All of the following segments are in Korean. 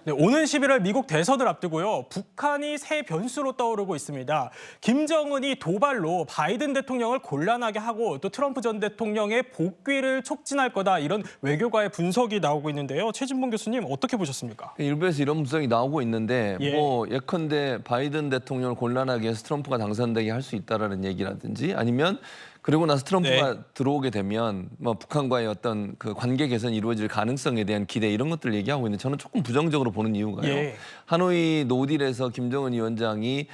네, 오는 11월 미국 대선을 앞두고요. 북한이 새 변수로 떠오르고 있습니다. 김정은이 도발로 바이든 대통령을 곤란하게 하고 또 트럼프 전 대통령의 복귀를 촉진할 거다. 이런 외교가의 분석이 나오고 있는데요. 최진봉 교수님 어떻게 보셨습니까? 일부에서 이런 분석이 나오고 있는데 예컨대 바이든 대통령을 곤란하게 해서 트럼프가 당선되게 할 수 있다라는 얘기라든지 아니면 그리고 나서 트럼프가 들어오게 되면 뭐 북한과의 어떤 그 관계 개선이 이루어질 가능성에 대한 기대 이런 것들 얘기하고 있는데 저는 조금 부정적으로 보는 이유가요. 하노이 노딜에서 김정은 위원장이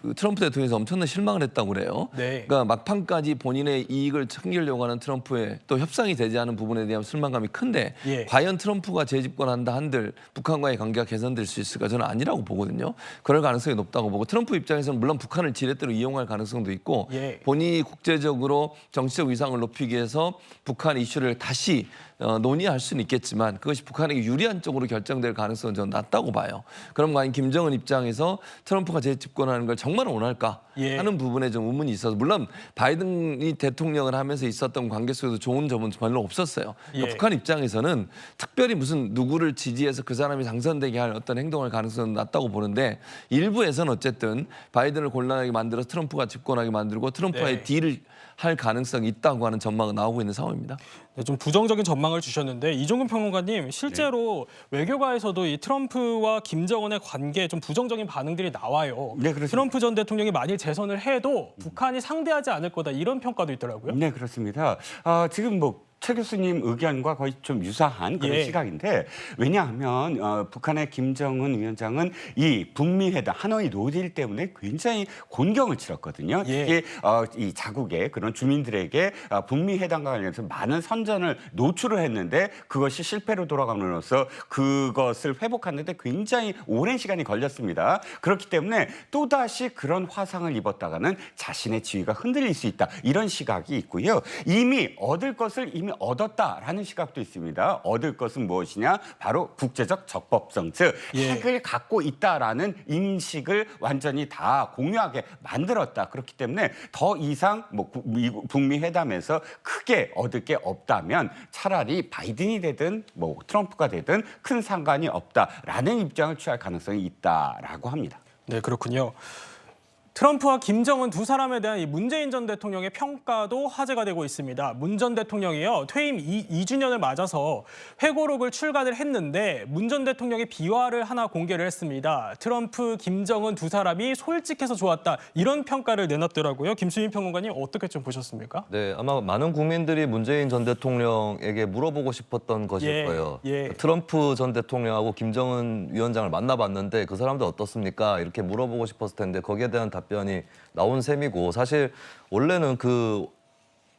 그 트럼프 대통령에서 엄청난 실망을 했다고 그래요. 그러니까 막판까지 본인의 이익을 챙기려고 하는 트럼프의 또 협상이 되지 않은 부분에 대한 실망감이 큰데 과연 트럼프가 재집권한다 한들 북한과의 관계가 개선될 수 있을까? 저는 아니라고 보거든요. 그럴 가능성이 높다고 보고 트럼프 입장에서는 물론 북한을 지렛대로 이용할 가능성도 있고 본인이 국제적으로 정치적 위상을 높이기 위해서 북한 이슈를 다시 논의할 수는 있겠지만 그것이 북한에게 유리한 쪽으로 결정될 가능성은 저는 낮다고 봐요. 그럼 과연 김정은 입장에서 트럼프가 재집권하는 걸 정말 원할까 하는 부분에 좀 의문이 있어서 물론 바이든이 대통령을 하면서 있었던 관계 속에서 좋은 점은 별로 없었어요. 그러니까 북한 입장에서는 특별히 무슨 누구를 지지해서 그 사람이 당선되게 할 어떤 행동할 가능성은 낮다고 보는데 일부에서는 어쨌든 바이든을 곤란하게 만들어서 트럼프가 집권하게 만들고 트럼프와의 딜을 할 가능성이 있다고 하는 전망은 나오고 있는 상황입니다. 네, 좀 부정적인 전망을 주셨는데 이종근 평론가님 실제로 외교가에서도 이 트럼프와 김정은의 관계에 좀 부정적인 반응들이 나와요. 트럼프 전 대통령이 만일 재선을 해도 북한이 상대하지 않을 거다 이런 평가도 있더라고요. 네, 그렇습니다. 지금 최 교수님 의견과 거의 좀 유사한 그런 시각인데 왜냐하면 북한의 김정은 위원장은 이 북미 회담 하노이 노딜 때문에 굉장히 곤경을 치렀거든요. 특히 이 자국의 그런 주민들에게 북미 회담과 관련해서 많은 선전을 노출을 했는데 그것이 실패로 돌아감으로써 그것을 회복하는데 굉장히 오랜 시간이 걸렸습니다. 그렇기 때문에 또다시 그런 화상을 입었다가는 자신의 지위가 흔들릴 수 있다. 이런 시각이 있고요. 이미 얻을 것을 이미 얻었다라는 시각도 있습니다. 얻을 것은 무엇이냐? 바로 국제적 적법성, 즉 핵을 갖고 있다라는 인식을 완전히 다 공유하게 만들었다. 그렇기 때문에 더 이상 북미 회담에서 크게 얻을 게 없다면 차라리 바이든이 되든 트럼프가 되든 큰 상관이 없다라는 입장을 취할 가능성이 있다라고 합니다. 네, 그렇군요. 트럼프와 김정은 두 사람에 대한 이 문재인 전 대통령의 평가도 화제가 되고 있습니다. 문 전 대통령이요. 퇴임 2주년을 맞아서 회고록을 출간을 했는데 문 전 대통령의 비화를 하나 공개를 했습니다. 트럼프, 김정은 두 사람이 솔직해서 좋았다. 이런 평가를 내놨더라고요. 김수민 평론가님 어떻게 좀 보셨습니까? 네, 아마 많은 국민들이 문재인 전 대통령에게 물어보고 싶었던 것일 거예요. 트럼프 전 대통령하고 김정은 위원장을 만나봤는데 그 사람들 어떻습니까? 이렇게 물어보고 싶었을 텐데 거기에 대한 답변이 나온 셈이고 사실 원래는 그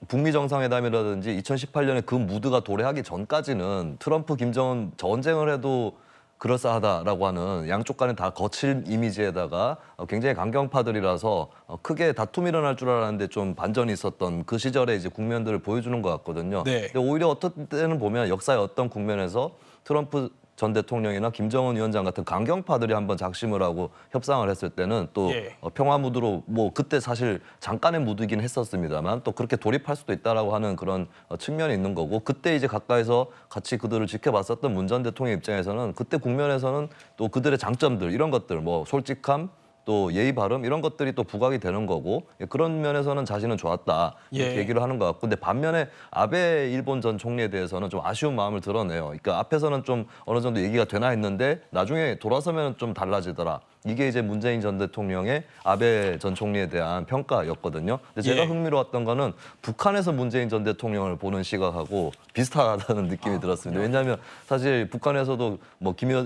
북미 정상회담이라든지 2018년에 그 무드가 도래하기 전까지는 트럼프, 김정은 전쟁을 해도 그럴싸하다라고 하는 양쪽 간에 다 거친 이미지에다가 굉장히 강경파들이라서 크게 다툼이 일어날 줄 알았는데 좀 반전이 있었던 그 시절에 이제 국면들을 보여주는 것 같거든요. 근데 오히려 어떤 때는 보면 역사의 어떤 국면에서 트럼프 전 대통령이나 김정은 위원장 같은 강경파들이 한번 작심을 하고 협상을 했을 때는 또 평화 무드로 그때 사실 잠깐의 무드이긴 했었습니다만 또 그렇게 돌입할 수도 있다라고 하는 그런 측면이 있는 거고 그때 이제 가까이서 같이 그들을 지켜봤었던 문 전 대통령 입장에서는 그때 국면에서는 또 그들의 장점들 이런 것들 솔직함 또 예의 바름 이런 것들이 또 부각이 되는 거고 그런 면에서는 자신은 좋았다 이렇게 얘기를 하는 것 같고 근데 반면에 아베 일본 전 총리에 대해서는 좀 아쉬운 마음을 드러내요. 그러니까 앞에서는 좀 어느 정도 얘기가 되나 했는데 나중에 돌아서면 좀 달라지더라. 이게 이제 문재인 전 대통령의 아베 전 총리에 대한 평가였거든요. 근데 제가 흥미로웠던 거는 북한에서 문재인 전 대통령을 보는 시각하고 비슷하다는 느낌이 들었습니다. 왜냐하면 사실 북한에서도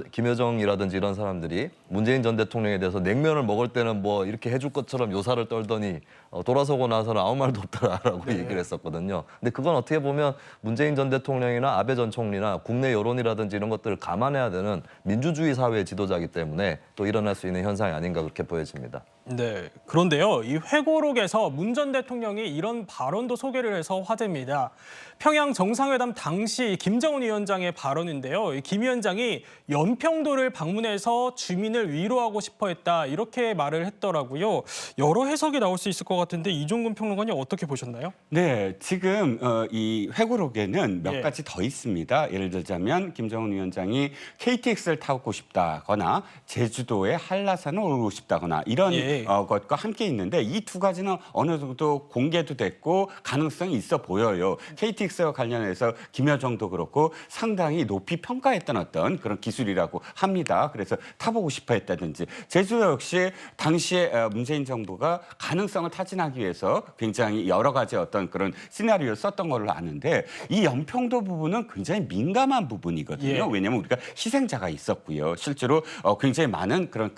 김여정이라든지 이런 사람들이 문재인 전 대통령에 대해서 냉면을 먹을 때는 이렇게 해줄 것처럼 요사를 떨더니 돌아서고 나서는 아무 말도 없다라고 얘기를 했었거든요. 근데 그건 어떻게 보면 문재인 전 대통령이나 아베 전 총리나 국내 여론이라든지 이런 것들을 감안해야 되는 민주주의 사회의 지도자이기 때문에 또 일어날 수 있는 현상이 아닌가 그렇게 보여집니다. 네, 그런데요. 이 회고록에서 문 전 대통령이 이런 발언도 소개를 해서 화제입니다. 평양 정상회담 당시 김정은 위원장의 발언인데요. 김 위원장이 연평도를 방문해서 주민을 위로하고 싶어 했다, 이렇게 말을 했더라고요. 여러 해석이 나올 수 있을 것 같은데 이종근 평론가님 어떻게 보셨나요? 네, 지금 이 회고록에는 몇 예. 가지 더 있습니다. 예를 들자면 김정은 위원장이 KTX를 타고 싶다거나 제주도의 한라산을 오르고 싶다거나 이런 예. 것과 함께 있는데 이 두 가지는 어느 정도 공개도 됐고 가능성이 있어 보여요. KTX와 관련해서 김여정도 그렇고 상당히 높이 평가했던 어떤 그런 기술이라고 합니다. 그래서 타보고 싶어 했다든지 제주도 역시 당시에 문재인 정부가 가능성을 타진하기 위해서 굉장히 여러 가지 어떤 그런 시나리오를 썼던 걸로 아는데 이 연평도 부분은 굉장히 민감한 부분이거든요. 예. 왜냐하면 우리가 희생자가 있었고요. 실제로 굉장히 많은 그런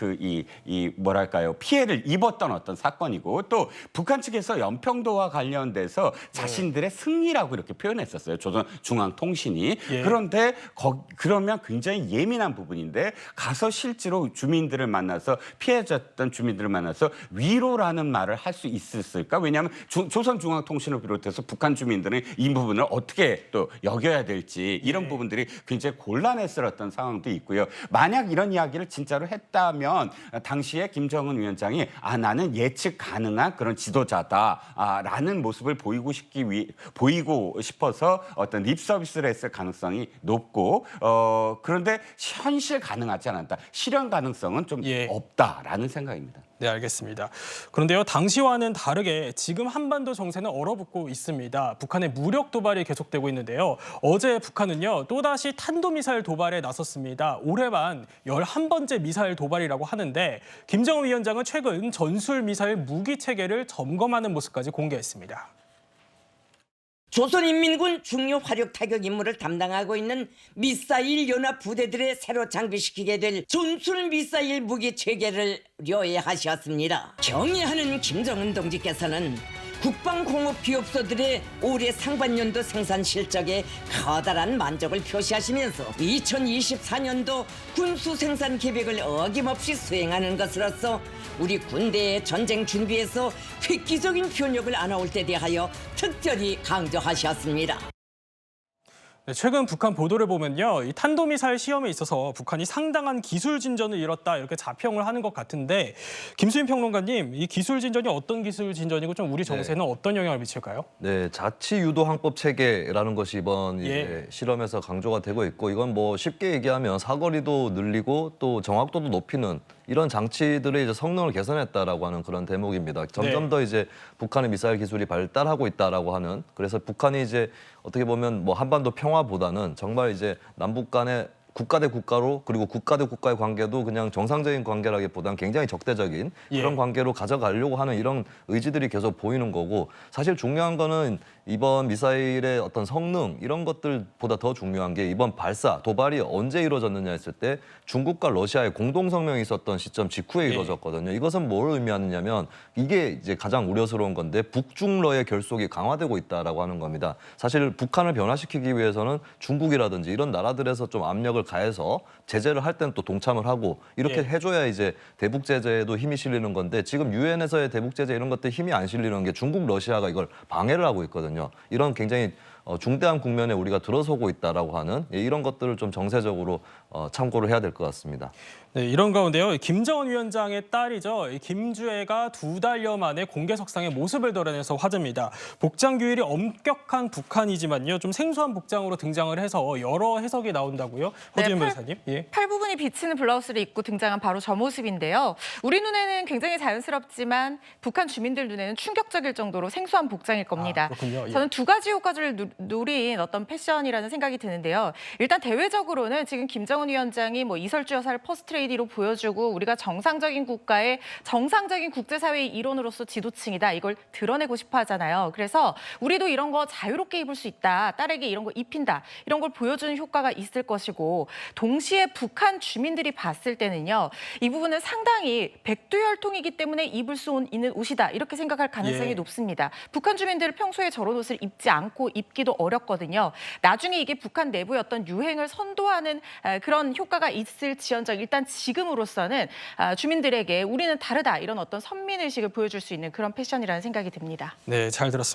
뭐랄까요, 피해를 입었던 어떤 사건이고 또 북한 측에서 연평도와 관련돼서 자신들의 승리라고 이렇게 표현했었어요. 조선중앙통신이. 예. 그런데 그러면 굉장히 예민한 부분인데 가서 실제로 주민들을 만나서 피해졌던 주민들을 만나서 위로라는 말을 할 수 있었을까? 왜냐하면 조선중앙통신을 비롯해서 북한 주민들은 이 부분을 어떻게 또 여겨야 될지 이런 부분들이 굉장히 곤란했었던 상황도 있고요. 만약 이런 이야기를 진짜로 했다면 당시에 김정은 위원장이 나는 예측 가능한 그런 지도자다라는 모습을 보이고 싶어서 어떤 립 서비스를 했을 가능성이 높고 그런데 현실 가능하지 않았다. 실현 가능성은 좀 예. 없다라는 생각입니다. 네, 알겠습니다. 그런데요, 당시와는 다르게 지금 한반도 정세는 얼어붙고 있습니다. 북한의 무력 도발이 계속되고 있는데요. 어제 북한은요, 또다시 탄도미사일 도발에 나섰습니다. 올해만 11번째 미사일 도발이라고 하는데 김정은 위원장은 최근 전술미사일 무기 체계를 점검하는 모습까지 공개했습니다. 조선인민군 중요 화력 타격 임무를 담당하고 있는 미사일 연합 부대들의 새로 장비시키게 될 전술 미사일 무기 체계를 료해하셨습니다. 경의하는 김정은 동지께서는 국방공업 기업소들의 올해 상반년도 생산 실적에 커다란 만족을 표시하시면서 2024년도 군수 생산 계획을 어김없이 수행하는 것으로서 우리 군대의 전쟁 준비에서 획기적인 효력을 안아올 때 대하여 특별히 강조하셨습니다. 네, 최근 북한 보도를 보면요, 이 탄도미사일 시험에 있어서 북한이 상당한 기술 진전을 이뤘다, 이렇게 자평을 하는 것 같은데 김수인 평론가님, 이 기술 진전이 어떤 기술 진전이고 좀 우리 정세는 어떤 영향을 미칠까요? 네, 자치 유도 항법 체계라는 것이 이번 이제 실험에서 강조가 되고 있고 이건 뭐 쉽게 얘기하면 사거리도 늘리고 또 정확도도 높이는 이런 장치들의 이제 성능을 개선했다라고 하는 그런 대목입니다. 점점 더 이제 북한의 미사일 기술이 발달하고 있다라고 하는, 그래서 북한이 이제 어떻게 보면 뭐 한반도 평화보다는 정말 이제 남북 간의 국가 대 국가로, 그리고 국가 대 국가의 관계도 그냥 정상적인 관계라기보다는 굉장히 적대적인 그런 관계로 가져가려고 하는 이런 의지들이 계속 보이는 거고, 사실 중요한 거는 이번 미사일의 어떤 성능 이런 것들보다 더 중요한 게 이번 발사, 도발이 언제 이루어졌느냐 했을 때 중국과 러시아의 공동 성명이 있었던 시점 직후에 이루어졌거든요. 이것은 뭘 의미하느냐면 이게 이제 가장 우려스러운 건데 북중러의 결속이 강화되고 있다라고 하는 겁니다. 사실 북한을 변화시키기 위해서는 중국이라든지 이런 나라들에서 좀 압력을 가해서 제재를 할 때는 또 동참을 하고 이렇게 해줘야 이제 대북 제재에도 힘이 실리는 건데 지금 유엔에서의 대북 제재 이런 것들 힘이 안 실리는 게 중국, 러시아가 이걸 방해를 하고 있거든요. 이런 굉장히 중대한 국면에 우리가 들어서고 있다라고 하는 이런 것들을 좀 정세적으로 참고를 해야 될 것 같습니다. 네, 이런 가운데요, 김정은 위원장의 딸이죠, 김주애가 2달여 만에 공개석상에 모습을 드러내서 화제입니다. 복장 규율이 엄격한 북한이지만요, 좀 생소한 복장으로 등장을 해서 여러 해석이 나온다고요. 허지은 변호사님. 팔 부분이 비치는 블라우스를 입고 등장한 바로 저 모습인데요. 우리 눈에는 굉장히 자연스럽지만 북한 주민들 눈에는 충격적일 정도로 생소한 복장일 겁니다. 그렇군요. 저는 두 가지 효과를 노린 어떤 패션이라는 생각이 드는데요. 일단 대외적으로는 지금 김정은 위원장이 뭐 이설주 여사를 퍼스트레이디로 보여주고 우리가 정상적인 국가의 정상적인 국제사회의 일원으로서 지도층이다, 이걸 드러내고 싶어 하잖아요. 그래서 우리도 이런 거 자유롭게 입을 수 있다, 딸에게 이런 거 입힌다, 이런 걸 보여주는 효과가 있을 것이고, 동시에 북한 주민들이 봤을 때는요, 이 부분은 상당히 백두혈통이기 때문에 입을 수 있는 옷이다, 이렇게 생각할 가능성이 높습니다. 북한 주민들은 평소에 저런 옷을 입지 않고 입기도 보기도 어렵거든요. 나중에 이게 북한 내부의 어떤 유행을 선도하는 그런 효과가 있을지언정 일단 지금으로서는 주민들에게 우리는 다르다 이런 어떤 선민의식을 보여줄 수 있는 그런 패션이라는 생각이 듭니다. 네, 잘 들었습니다.